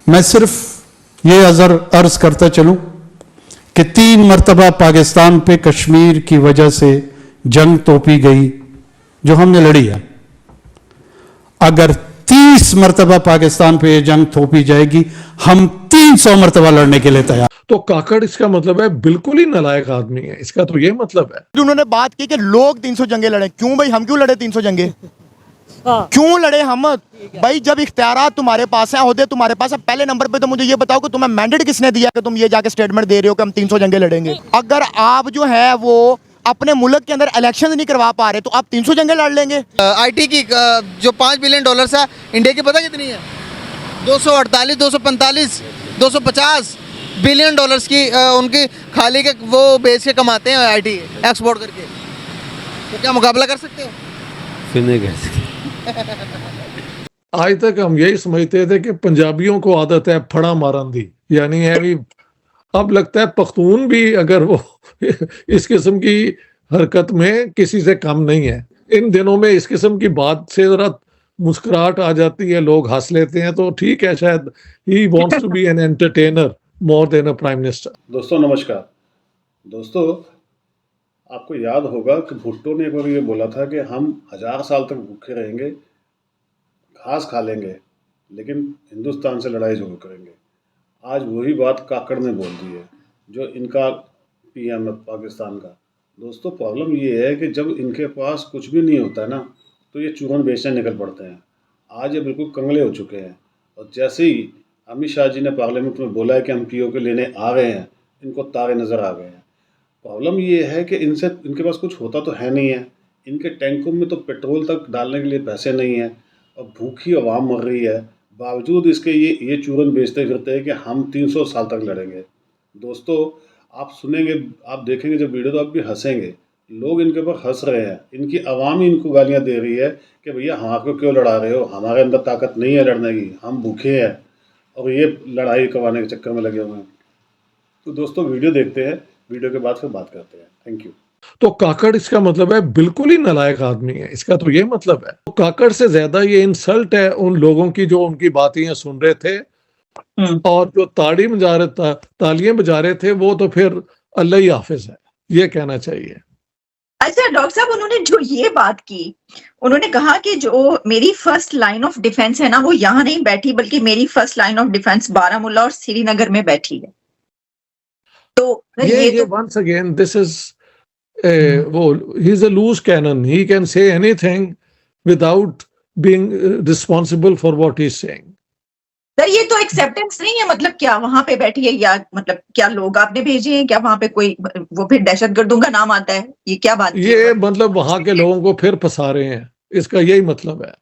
मैं सिर्फ ये अर्ज करता चलूं कि 3 मरतबा पाकिस्तान पे कश्मीर की वजह से जंग तोपी गई जो हमने लड़ी है। अगर 30 मरतबा पाकिस्तान पे ये जंग थोपी जाएगी, हम 300 मरतबा लड़ने के लिए तैयार। तो काकड़ इसका मतलब है बिल्कुल ही नालायक आदमी है, इसका तो ये मतलब है। उन्होंने बात की कि लोग 300 जंगे लड़े। क्यों भाई, हम क्यों लड़े 300 जंगे? क्यों लड़े हम? भाई जब इख्तियारात तुम्हारे पास है, ओहदे तुम्हारे पास है, पहले नंबर पे तो मुझे ये बताओ कि तुम्हें मैंडेट किसने दिया कि तुम ये जाके स्टेटमेंट दे रहे हो कि हम 300 जंगे लड़ेंगे। अगर आप जो है वो अपने मुल्क के अंदर इलेक्शन नहीं करवा पा रहे तो आप 300 जंगे लड़ लेंगे। आईटी की जो $5 बिलियन है इंडिया की, पता कितनी है? 248, 245, 250 बिलियन डॉलर्स की उनकी खाली के वो बेच के कमाते हैं आईटी एक्सपोर्ट करके। तो क्या मुकाबला कर सकते हो? फिर नहीं कर सकते। आज तक हम यही समझते थे कि पंजाबियों को आदत है फड़ा मारन दी, यानी है भी। अब लगता है पख्तून भी अगर वो इस किस्म की हरकत में किसी से कम नहीं है। इन दिनों में इस किस्म की बात से जरा मुस्कुराहट आ जाती है, लोग हंस लेते हैं, तो ठीक है, शायद he wants to be an entertainer more than a prime minister. दोस्तों नमस्कार। दोस्तों, आपको याद होगा कि भुट्टो ने एक बार ये बोला था कि हम 1000 साल तक भूखे रहेंगे, घास खा लेंगे, लेकिन हिंदुस्तान से लड़ाई जरूर करेंगे। आज वही बात काकड़ ने बोल दी है, जो इनका पीएम है पाकिस्तान का। दोस्तों, प्रॉब्लम ये है कि जब इनके पास कुछ भी नहीं होता है ना, तो ये चूरन बेचने निकल पड़ते हैं। आज ये बिल्कुल कंगले हो चुके हैं। और जैसे ही अमित शाह जी ने पार्लियामेंट में बोला है कि हम पीओके लेने आ गए हैं, इनको तारे नज़र आ गए हैं। प्रॉब्लम ये है कि इनके पास कुछ होता तो है नहीं है। इनके टैंकों में तो पेट्रोल तक डालने के लिए पैसे नहीं हैं, और भूखी आवाम मर रही है। बावजूद इसके ये चूरन बेचते फिरते हैं कि हम 300 साल तक लड़ेंगे। दोस्तों, आप सुनेंगे, आप देखेंगे जब वीडियो, तो आप भी हंसेंगे। लोग इनके ऊपर हंस रहे हैं, इनकी आवाम ही इनको गालियाँ दे रही है कि भैया हमारे को क्यों लड़ा रहे हो, हमारे अंदर ताकत नहीं है लड़ने की, हम भूखे हैं, और ये लड़ाई करवाने के चक्कर में लगे हुए हैं। तो दोस्तों, वीडियो देखते हैं, वीडियो के बाद फिर बात करते हैं। Thank you. तो काकड़ इसका मतलब है बिल्कुल ही नालायक आदमी है, इसका तो ये मतलब है। तो काकड़ से ज्यादा ये इंसल्ट है उन लोगों की जो उनकी बातें सुन रहे थे और जो तालियां बजा रहे थे, वो तो फिर अल्लाह ही हाफिज है, ये कहना चाहिए। अच्छा डॉक्टर साहब, उन्होंने जो ये बात की, उन्होंने कहा कि जो मेरी फर्स्ट लाइन ऑफ डिफेंस है ना, वो यहाँ नहीं बैठी, बल्कि मेरी first line of defence Baramulla और श्रीनगर में बैठी है। तो ये once again this is he's a loose cannon. He can say anything without being responsible for what he's saying. Sir, ये तो एक्सेप्टेंस नहीं है। मतलब क्या वहां पे बैठी है, या मतलब क्या लोग आपने भेजे हैं, क्या वहां पे कोई वो फिर दहशतगर्दों का नाम आता है? ये क्या बात? ये मतलब वहां के लोगों को फिर फंसा रहे हैं, इसका यही मतलब है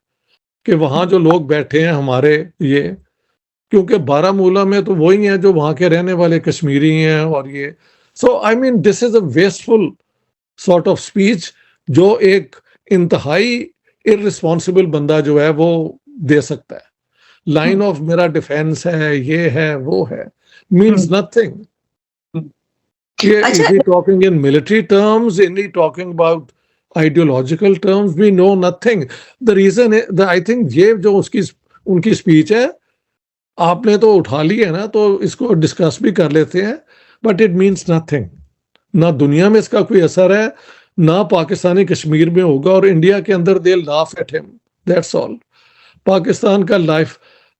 कि वहां जो लोग बैठे हैं हमारे, ये क्योंकि बारामूला में तो वही हैं जो वहां के रहने वाले कश्मीरी हैं, और ये so I mean this is a wasteful sort of speech जो एक इंतहाई इररिस्पॉन्सिबल बंदा जो है वो दे सकता है। लाइन ऑफ मेरा डिफेंस है, ये है, वो है, means nothing. Is he talking in military terms? Is he talking about ideological terms? We know nothing. The reason I think ये जो उनकी स्पीच है, आपने तो उठा ली है ना, तो इसको डिस्कस भी कर लेते हैं, बट इट मीन्स नथिंग। ना दुनिया में इसका कोई असर है, ना पाकिस्तानी कश्मीर में होगा, और इंडिया के अंदर they laugh at him, that's all. Pakistan का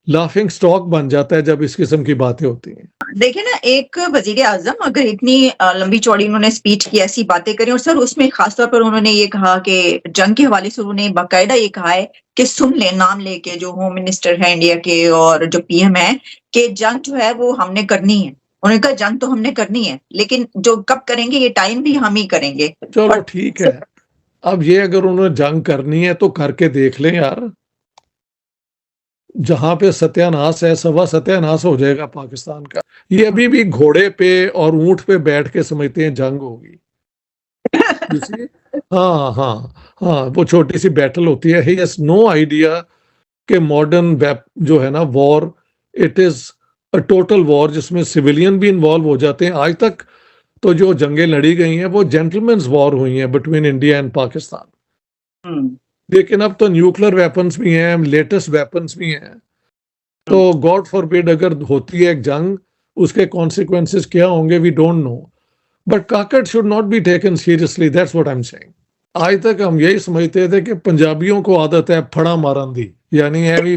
लाफिंग स्टॉक बन जाता है जब इस किस्म की बातें होती हैं। देखिए ना, एक वजीर आजम अगर इतनी लंबी चौड़ी उन्होंने स्पीच की, ऐसी बातें करी, और सर उसमें खासतौर पर उन्होंने ये कहा कि जंग के हवाले से उन्होंने बाकायदा ये कहा है कि सुन ले, नाम लेके, जो होम मिनिस्टर है इंडिया के और जो पीएम है, कि जंग जो है वो हमने करनी है। उन्होंने कहा जंग तो हमने करनी है, लेकिन जो कब करेंगे ये टाइम भी हम ही करेंगे। चलो ठीक है, अब ये अगर उन्होंने जंग करनी है तो करके देख लें यार। जहां पे सत्यानाश है, सवा सत्यानाश हो जाएगा पाकिस्तान का। ये अभी भी घोड़े पे और ऊंट पे बैठ के समझते हैं जंग होगी। हाँ हाँ हाँ, वो छोटी सी बैटल होती है। ही हैज नो आइडिया कि मॉडर्न जो है ना war, it is a total war जिसमें सिविलियन भी इन्वॉल्व हो जाते हैं। आज तक तो जो जंगें लड़ी गई हैं वो जेंटलमैन्स वॉर हुई हैं बिटवीन इंडिया एंड पाकिस्तान। लेकिन अब तो न्यूक्लियर वेपन्स भी हैं, लेटेस्ट वेपन्स भी हैं, तो गॉड फॉरबिड अगर होती है एक जंग, उसके कॉन्सिक्वेंसेस क्या होंगे we don't know, but Kakar should not be taken seriously, that's what I am saying. आज तक हम यही समझते थे कि पंजाबियों को आदत है फड़ा मारन दी, यानी है भी,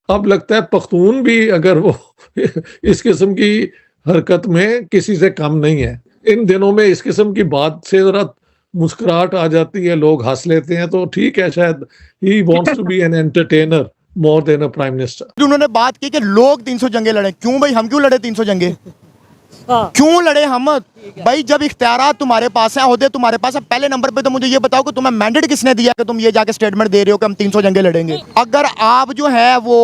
अब लगता है पख्तून भी अगर वो इस किस्म की हरकत में किसी से कम नहीं है। इन दिनों में इस किस्म की बात से जरा मुस्कुराहट आ जाती है, लोग हंस लेते हैं, तो ठीक है, शायद he wants to be an entertainer more than a prime minister. उन्होंने बात की कि लोग 300 जंगे लड़े, क्यों भाई हम क्यों लड़े 300 जंगे? क्यों लड़े हम? भाई जब इख्तियारात तुम्हारे पास है, ओहदे तुम्हारे पास है, पहले नंबर पे तो मुझे ये बताओ कि तुम्हें मैंडेट किसने दिया कि तुम ये जाके स्टेटमेंट दे रहे हो कि हम 300 जंगे लड़ेंगे? अगर आप जो है वो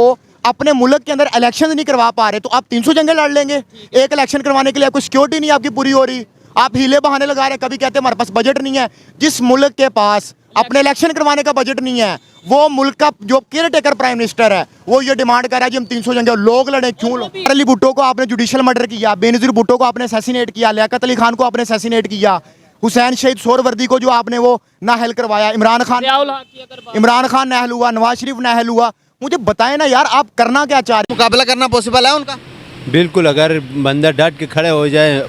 अपने मुल्क के अंदर इलेक्शन नहीं करवा पा रहे तो आप 300 जंगे लड़ लेंगे? एक इलेक्शन करवाने के लिए आपको सिक्योरिटी नहीं आपकी पूरी हो रही, आप हीले बहाने लगा रहे हैं, कभी कहते हैं हमारे पास बजट नहीं है। जिस मुल्क के पास अपने इलेक्शन करवाने का बजट नहीं है, वो मुल्क का जो केयर टेकर प्राइम मिनिस्टर है, वो ये डिमांड कर रहा है जी हम 300 जंगे लोग लड़े। क्यों? अली भुट्टो को आपने जुडिशियल मर्डर किया, बेनजीर भुट्टो को आपने असैसिनेट किया, लियाकत अली खान को आपने असैसिनेट किया, हुसैन शहीद सोहरवर्दी को जो आपने वो नाहल करवाया, इमरान खान नाहल हुआ, नवाज शरीफ नाहल हुआ। मुझे बताएं ना यार, आप करना क्या चाह रहे हैं? मुकाबला करना पॉसिबल है उनका? बिल्कुल, अगर बंदा डट के खड़े हो जाए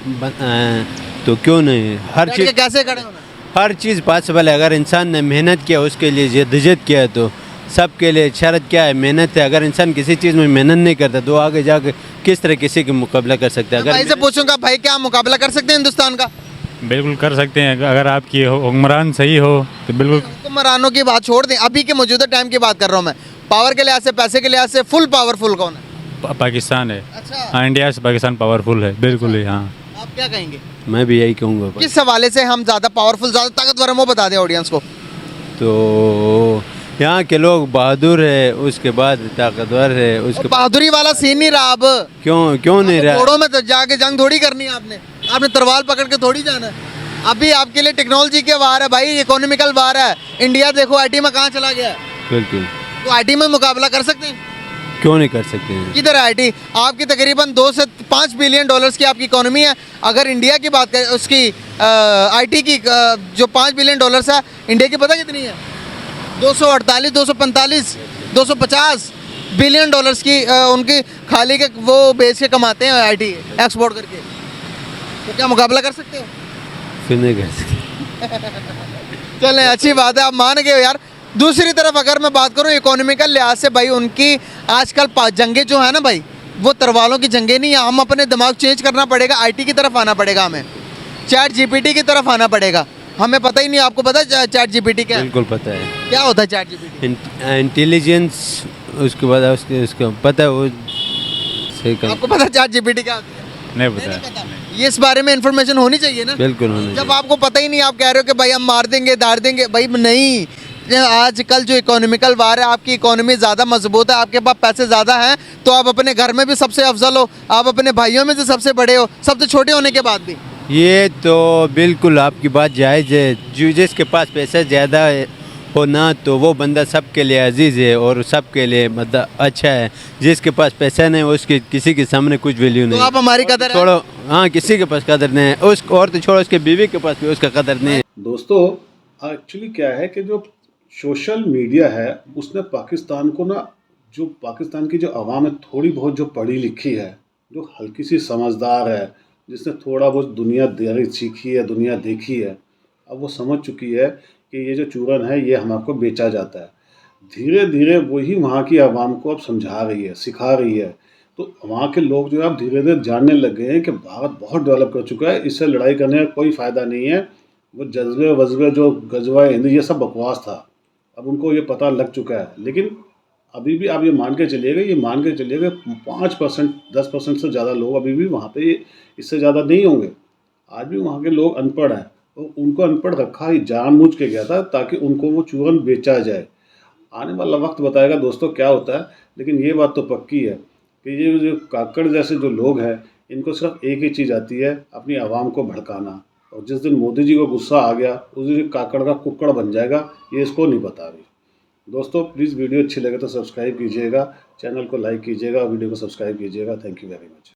तो क्यों नहीं। हर डट के चीज़ कैसे खड़े होना? हर चीज़ पॉसिबल है। अगर इंसान ने मेहनत किया, उसके लिए जद्दोजहद किया है, तो सबके लिए शर्त क्या है? मेहनत है। अगर इंसान किसी चीज़ में मेहनत नहीं करता तो आगे जाकर किस तरह किसी का मुकाबला कर सकता है? भाई से अगर पूछूंगा, भाई क्या मुकाबला कर सकते हैं हिंदुस्तान का? बिल्कुल कर सकते हैं, अगर आपकी हुक्मरान सही हो तो बिल्कुल। हुक्मरानों की बात छोड़ दें, अभी के मौजूदा टाइम की बात कर रहा हूँ मैं। पावर के लिहाज से, पैसे के लिहाज से फुल पावरफुल कौन है? पाकिस्तान है। अच्छा, हाँ, इंडिया से पाकिस्तान पावरफुल है, बिल्कुल ही। हाँ, आप क्या कहेंगे? मैं भी यही कहूँगा। किस हवाले से हम ज़्यादा पावरफुल, ज़्यादा ताकतवर हैं, वो बता दें ऑडियंस को। तो यहाँ के लोग बहादुर है, उसके बाद ताकतवर है, उसके बहादुरी वाला सीन नहीं रहा अब। क्यों नहीं रहा? घोड़ों में तो जाके जंग थोड़ी करनी है आपने तलवार पकड़ के थोड़ी जाना है। अभी आपके लिए टेक्नोलॉजी के वार है भाई, इकोनॉमिकल वार है। इंडिया देखो आईटी में कहाँ चला गया है। बिल्कुल। तो आईटी में मुकाबला कर सकते हैं? क्यों नहीं कर सकते हैं? किधर है आईटी? आपकी तकरीबन 2 से 5 बिलियन डॉलर्स की आपकी इकोनॉमी है। अगर इंडिया की बात करें, उसकी आईटी की जो 5 बिलियन डॉलर्स है, इंडिया की पता कितनी है? 248, 245, 250 बिलियन डॉलर्स की उनकी खाली के वो बेच के कमाते हैं आईटी एक्सपोर्ट करके। तो क्या मुकाबला कर सकते हो? फिर नहीं कर सकते। चलें, अच्छी बात है, आप मान गए हो यार। दूसरी तरफ अगर मैं बात करूं इकोनॉमिकल लिहाज से, भाई उनकी आजकल जंगे जो है ना भाई, वो तरवालों की जंगे नहीं है। हम अपने दिमाग चेंज करना पड़ेगा, आईटी की तरफ आना पड़ेगा, हमें चैट जीपीटी की तरफ आना पड़ेगा। हमें पता ही नहीं, आपको पता है चैट जीपीटी क्या है? बिल्कुल पता है। क्या होता है चैट जीपीटी? इंटेलिजेंस, उसके बाद उसको पता है वो सही कर। आपको पता है चैट जीपीटी क्या होती है? नहीं नहीं पता। पता। ये इस बारे में इंफॉर्मेशन होनी चाहिए ना। बिल्कुल होना जब चाहिए। आपको पता ही नहीं, आप कह रहे हो कि भाई हम मार देंगे, दाड़ देंगे, भाई नहीं। आजकल जो इकोनॉमिकल वार है, आपकी इकोनॉमी ज़्यादा मजबूत है, आपके पास पैसे ज़्यादा हैं, तो आप अपने घर में भी सबसे अफजल हो, आप अपने भाइयों में से सबसे बड़े हो, सबसे छोटे होने के बाद भी। ये तो बिल्कुल आपकी बात जायज़ है। जो जिसके पास पैसा ज़्यादा हो ना, तो वो बंदा सबके लिए अजीज़ है और सबके लिए मतलब अच्छा है। जिसके पास पैसा नहीं, उसके किसी के सामने कुछ वैल्यू नहीं। तो आप हमारी कदर है। छोड़ो, हाँ, किसी के पास कदर नहीं है। उस और तो छोड़ो, उसके बीवी के पास भी उसका कदर नहीं है। दोस्तों, एक्चुअली क्या है कि जो सोशल मीडिया है, उसने पाकिस्तान को ना, जो पाकिस्तान की जो आवाम है, थोड़ी बहुत जो पढ़ी लिखी है, जो हल्की सी समझदार है, जिसने थोड़ा बहुत दुनियादारी सीखी है, दुनिया देखी है, अब वो समझ चुकी है कि ये जो चूरन है ये हमारे को बेचा जाता है। धीरे धीरे वही वहाँ की आवाम को अब समझा रही है, सिखा रही है। तो वहाँ के लोग जो है अब धीरे धीरे जानने लग गए हैं कि भारत बहुत डेवलप कर चुका है, इससे लड़ाई करने का कोई फ़ायदा नहीं है। वो जज्बे वज्बे जो गजवा हिंद, ये सब बकवास था। अब उनको ये पता लग चुका है। लेकिन अभी भी आप ये मान के चलिएगा 5%, 10% से ज़्यादा लोग अभी भी वहाँ पे, इससे ज़्यादा नहीं होंगे। आज भी वहाँ के लोग अनपढ़ हैं, और उनको अनपढ़ रखा ही जानबूझ के गया था ताकि उनको वो चूरन बेचा जाए। आने वाला वक्त बताएगा दोस्तों क्या होता है। लेकिन ये बात तो पक्की है कि ये जो काकड़ जैसे जो लोग हैं, इनको सिर्फ एक ही चीज़ आती है, अपनी आवाम को भड़काना। और जिस दिन मोदी जी को गुस्सा आ गया, उस दिन काकड़ का कुक्कड़ बन जाएगा, ये इसको नहीं पता अभी। दोस्तों, प्लीज़ वीडियो अच्छी लगे तो सब्सक्राइब कीजिएगा, चैनल को लाइक कीजिएगा, वीडियो को सब्सक्राइब कीजिएगा। Thank you very much.